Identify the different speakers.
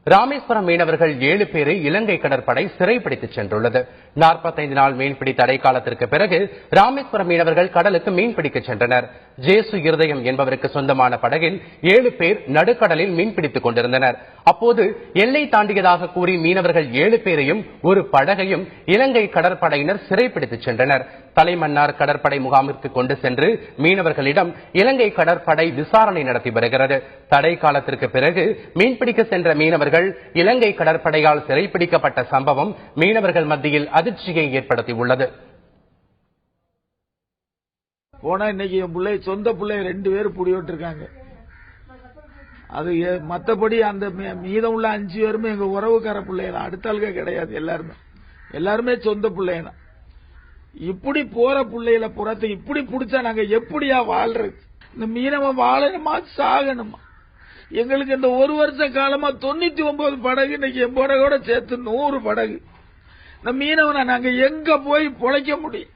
Speaker 1: ராமேஸ்வரம் மீனவர்கள் 7 பேரை இலங்கை கடற்படை சிறைப்பிடித்துச் சென்றுள்ளது. 45 நாள் மீன்பிடி தடை காலத்திற்கு பிறகு ராமேஸ்வரம் மீனவர்கள் கடலுக்கு மீன்பிடிக்க சென்றனர். ஜேசு இருதயம் என்பவருக்கு சொந்தமான படகில் 7 பேர் நடுக்கடலில் மீன்பிடித்துக் கொண்டிருந்தனர். அப்போது எல்லை தாண்டியதாக கூறி மீனவர்கள் 7 பேரையும் ஒரு படகையும் இலங்கை கடற்படையினர் சிறைப்பிடித்துச் சென்றனர். தலைமன்னார் கடற்படை முகாமிற்கு கொண்டு சென்று மீனவர்களிடம் இலங்கை கடற்படை விசாரணை நடத்தி வருகிறது. தடை காலத்திற்கு பிறகு மீன்பிடிக்க சென்ற மீனவர்கள் இலங்கை கடற்படையால் சிறைப்பிடிக்கப்பட்ட சம்பவம் மீனவர்கள் மத்தியில் அதிர்ச்சியை ஏற்படுத்தியுள்ளது.
Speaker 2: போனா இன்னைக்கு என் பிள்ளை சொந்த பிள்ளை 2 பேர் புடிவிட்டு இருக்காங்க. அது மத்தபடி அந்த மீதம் உள்ள 5 பேருமே எங்க உறவுக்கார பிள்ளைங்க, அடுத்த ஆளுக கிடையாது. எல்லாருமே சொந்த பிள்ளைங்க. இப்படி போற பிள்ளைகளை புறத்தை இப்படி புடிச்சா நாங்க எப்படியா வாழ்றது? இந்த மீனவன் வாழணுமா சாகணுமா? எங்களுக்கு இந்த 1 வருஷ காலமா 99 படகு, இன்னைக்கு என் படகோட சேர்த்து 100 படகு. இந்த மீனவனை நாங்க எங்க போய் பொழைக்க முடியும்?